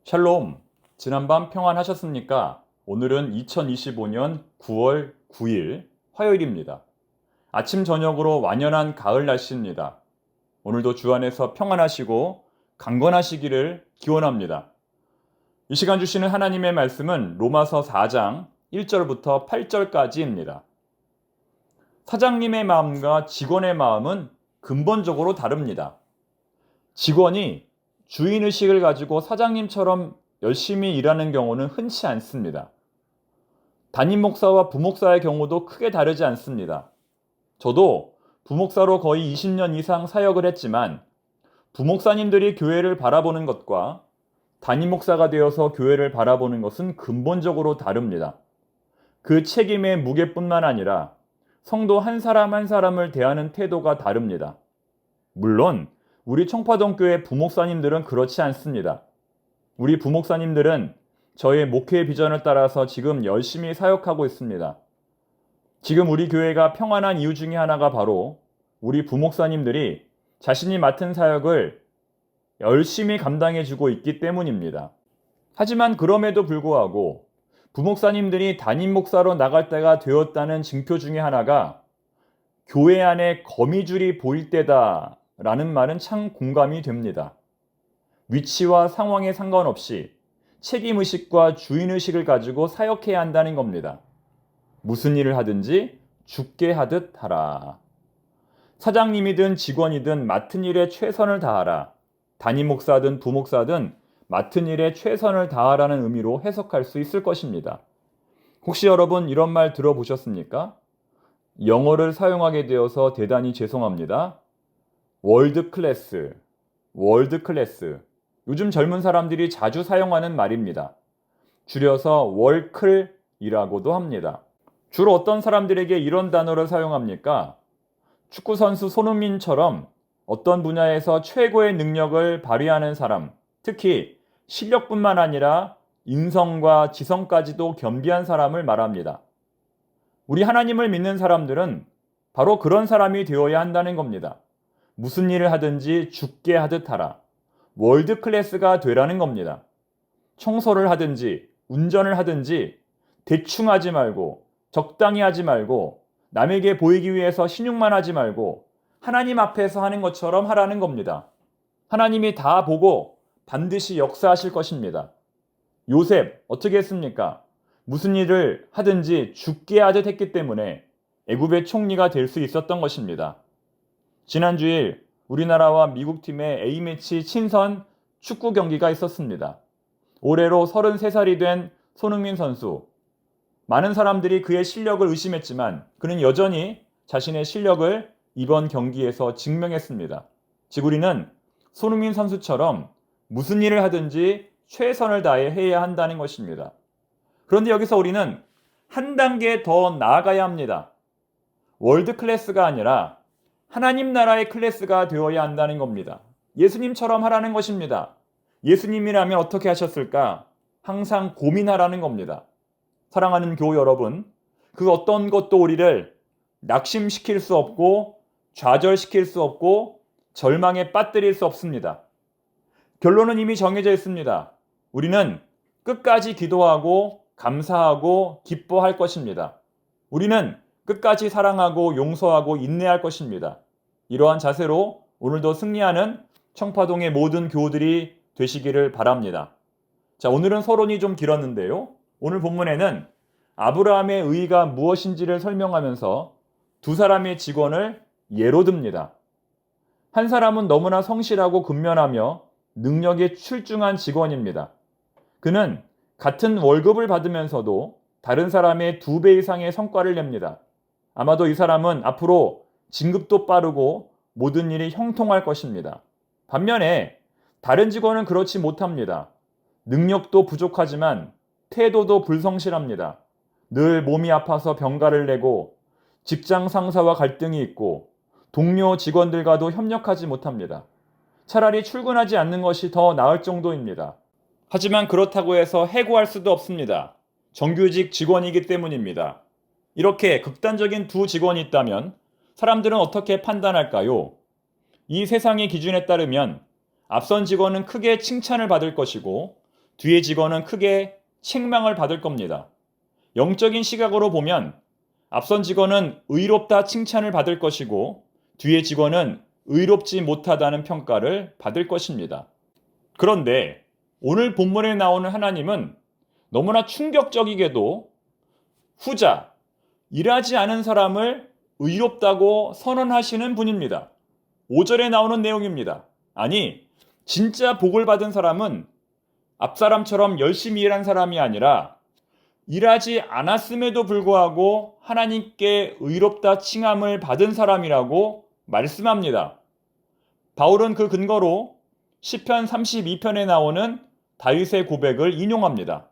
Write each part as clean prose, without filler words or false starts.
샬롬, 지난밤 평안하셨습니까? 오늘은 2025년 9월 9일 화요일입니다. 아침 저녁으로 완연한 가을 날씨입니다. 오늘도 주 안에서 평안하시고 강건하시기를 기원합니다. 이 시간 주시는 하나님의 말씀은 로마서 4장 1절부터 8절까지입니다. 사장님의 마음과 직원의 마음은 근본적으로 다릅니다. 직원이 주인의식을 가지고 사장님처럼 열심히 일하는 경우는 흔치 않습니다. 담임 목사와 부목사의 경우도 크게 다르지 않습니다. 저도 부목사로 거의 20년 이상 사역을 했지만 부목사님들이 교회를 바라보는 것과 담임 목사가 되어서 교회를 바라보는 것은 근본적으로 다릅니다. 그 책임의 무게뿐만 아니라 성도 한 사람 한 사람을 대하는 태도가 다릅니다. 물론 우리 청파동교회 부목사님들은 그렇지 않습니다. 우리 부목사님들은 저의 목회 비전을 따라서 지금 열심히 사역하고 있습니다. 지금 우리 교회가 평안한 이유 중에 하나가 바로 우리 부목사님들이 자신이 맡은 사역을 열심히 감당해주고 있기 때문입니다. 하지만 그럼에도 불구하고 부목사님들이 담임 목사로 나갈 때가 되었다는 징표 중에 하나가 교회 안에 거미줄이 보일 때다 라는 말은 참 공감이 됩니다. 위치와 상황에 상관없이 책임의식과 주인의식을 가지고 사역해야 한다는 겁니다. 무슨 일을 하든지 죽게 하듯 하라. 사장님이든 직원이든 맡은 일에 최선을 다하라. 담임 목사든 부목사든 맡은 일에 최선을 다하라는 의미로 해석할 수 있을 것입니다. 혹시 여러분 이런 말 들어보셨습니까? 영어를 사용하게 되어서 대단히 죄송합니다. 월드 클래스. 요즘 젊은 사람들이 자주 사용하는 말입니다. 줄여서 월클이라고도 합니다. 주로 어떤 사람들에게 이런 단어를 사용합니까? 축구선수 손흥민처럼 어떤 분야에서 최고의 능력을 발휘하는 사람, 특히 실력뿐만 아니라 인성과 지성까지도 겸비한 사람을 말합니다. 우리 하나님을 믿는 사람들은 바로 그런 사람이 되어야 한다는 겁니다. 무슨 일을 하든지 죽게 하듯 하라. 월드 클래스가 되라는 겁니다. 청소를 하든지 운전을 하든지 대충 하지 말고 적당히 하지 말고 남에게 보이기 위해서 신용만 하지 말고 하나님 앞에서 하는 것처럼 하라는 겁니다. 하나님이 다 보고 반드시 역사하실 것입니다. 요셉 어떻게 했습니까? 무슨 일을 하든지 죽게 하듯 했기 때문에 애굽의 총리가 될 수 있었던 것입니다. 지난 주일 우리나라와 미국 팀의 A매치 친선 축구 경기가 있었습니다. 올해로 33살이 된 손흥민 선수. 많은 사람들이 그의 실력을 의심했지만 그는 여전히 자신의 실력을 이번 경기에서 증명했습니다. 즉 우리는 손흥민 선수처럼 무슨 일을 하든지 최선을 다해 해야 한다는 것입니다. 그런데 여기서 우리는 한 단계 더 나아가야 합니다. 월드 클래스가 아니라 하나님 나라의 클래스가 되어야 한다는 겁니다. 예수님처럼 하라는 것입니다. 예수님이라면 어떻게 하셨을까? 항상 고민하라는 겁니다. 사랑하는 교우 여러분, 그 어떤 것도 우리를 낙심시킬 수 없고 좌절시킬 수 없고 절망에 빠뜨릴 수 없습니다. 결론은 이미 정해져 있습니다. 우리는 끝까지 기도하고 감사하고 기뻐할 것입니다. 우리는 끝까지 사랑하고 용서하고 인내할 것입니다. 이러한 자세로 오늘도 승리하는 청파동의 모든 교우들이 되시기를 바랍니다. 자, 오늘은 서론이 좀 길었는데요. 오늘 본문에는 아브라함의 의의가 무엇인지를 설명하면서 두 사람의 직원을 예로 듭니다. 한 사람은 너무나 성실하고 근면하며 능력에 출중한 직원입니다. 그는 같은 월급을 받으면서도 다른 사람의 2배 이상의 성과를 냅니다. 아마도 이 사람은 앞으로 진급도 빠르고 모든 일이 형통할 것입니다. 반면에 다른 직원은 그렇지 못합니다. 능력도 부족하지만 태도도 불성실합니다. 늘 몸이 아파서 병가를 내고 직장 상사와 갈등이 있고 동료 직원들과도 협력하지 못합니다. 차라리 출근하지 않는 것이 더 나을 정도입니다. 하지만 그렇다고 해서 해고할 수도 없습니다. 정규직 직원이기 때문입니다. 이렇게 극단적인 두 직원이 있다면 사람들은 어떻게 판단할까요? 이 세상의 기준에 따르면 앞선 직원은 크게 칭찬을 받을 것이고 뒤의 직원은 크게 책망을 받을 겁니다. 영적인 시각으로 보면 앞선 직원은 의롭다 칭찬을 받을 것이고 뒤의 직원은 의롭지 못하다는 평가를 받을 것입니다. 그런데 오늘 본문에 나오는 하나님은 너무나 충격적이게도 후자, 일하지 않은 사람을 의롭다고 선언하시는 분입니다. 5절에 나오는 내용입니다. 아니, 진짜 복을 받은 사람은 앞사람처럼 열심히 일한 사람이 아니라 일하지 않았음에도 불구하고 하나님께 의롭다 칭함을 받은 사람이라고 말씀합니다. 바울은 그 근거로 시편 32편에 나오는 다윗의 고백을 인용합니다.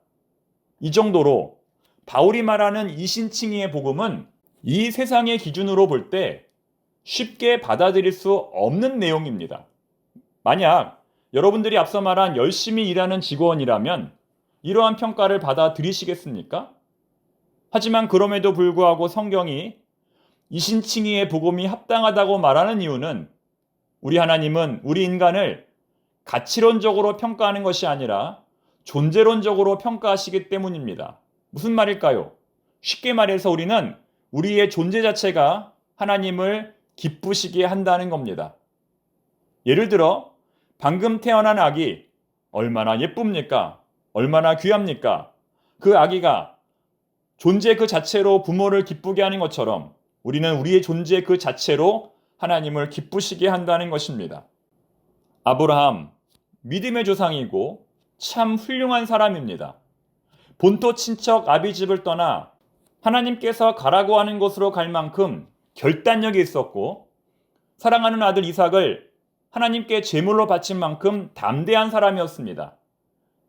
이 정도로 바울이 말하는 이신칭의의 복음은 이 세상의 기준으로 볼 때 쉽게 받아들일 수 없는 내용입니다. 만약 여러분들이 앞서 말한 열심히 일하는 직원이라면 이러한 평가를 받아들이시겠습니까? 하지만 그럼에도 불구하고 성경이 이신칭의의 복음이 합당하다고 말하는 이유는 우리 하나님은 우리 인간을 가치론적으로 평가하는 것이 아니라 존재론적으로 평가하시기 때문입니다. 무슨 말일까요? 쉽게 말해서 우리는 우리의 존재 자체가 하나님을 기쁘시게 한다는 겁니다. 예를 들어 방금 태어난 아기 얼마나 예쁩니까? 얼마나 귀합니까? 그 아기가 존재 그 자체로 부모를 기쁘게 하는 것처럼 우리는 우리의 존재 그 자체로 하나님을 기쁘시게 한다는 것입니다. 아브라함, 믿음의 조상이고 참 훌륭한 사람입니다. 본토 친척 아비집을 떠나 하나님께서 가라고 하는 곳으로 갈 만큼 결단력이 있었고 사랑하는 아들 이삭을 하나님께 제물로 바친 만큼 담대한 사람이었습니다.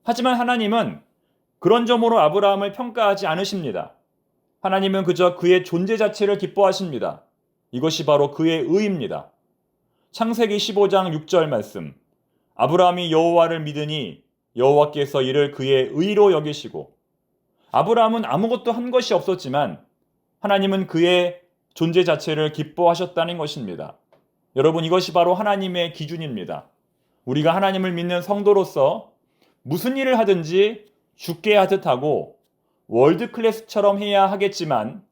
하지만 하나님은 그런 점으로 아브라함을 평가하지 않으십니다. 하나님은 그저 그의 존재 자체를 기뻐하십니다. 이것이 바로 그의 의입니다. 창세기 15장 6절 말씀. 아브라함이 여호와를 믿으니 여호와께서 이를 그의 의로 여기시고 아브라함은 아무것도 한 것이 없었지만 하나님은 그의 존재 자체를 기뻐하셨다는 것입니다. 여러분, 이것이 바로 하나님의 기준입니다. 우리가 하나님을 믿는 성도로서 무슨 일을 하든지 죽게 하듯 하고 월드 클래스처럼 해야 하겠지만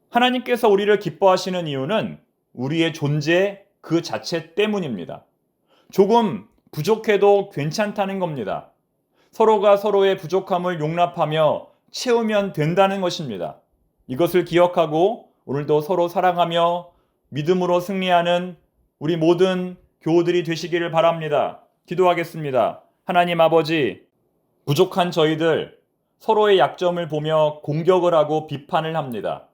하나님께서 우리를 기뻐하시는 이유는 우리의 존재 그 자체 때문입니다. 조금 부족해도 괜찮다는 겁니다. 서로가 서로의 부족함을 용납하며 채우면 된다는 것입니다. 이것을 기억하고 오늘도 서로 사랑하며 믿음으로 승리하는 우리 모든 교우들이 되시기를 바랍니다. 기도하겠습니다. 하나님 아버지, 부족한 저희들 서로의 약점을 보며 공격을 하고 비판을 합니다.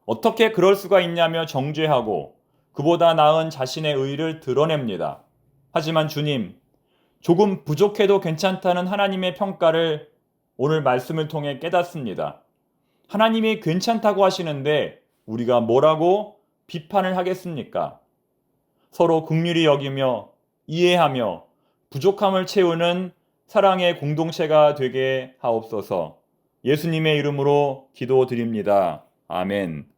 어떻게 그럴 수가 있냐며 정죄하고 그보다 나은 자신의 의의를 드러냅니다. 하지만 주님, 조금 부족해도 괜찮다는 하나님의 평가를 오늘 말씀을 통해 깨닫습니다. 하나님이 괜찮다고 하시는데 우리가 뭐라고 비판을 하겠습니까? 서로 긍휼히 여기며 이해하며 부족함을 채우는 사랑의 공동체가 되게 하옵소서. 예수님의 이름으로 기도드립니다. 아멘.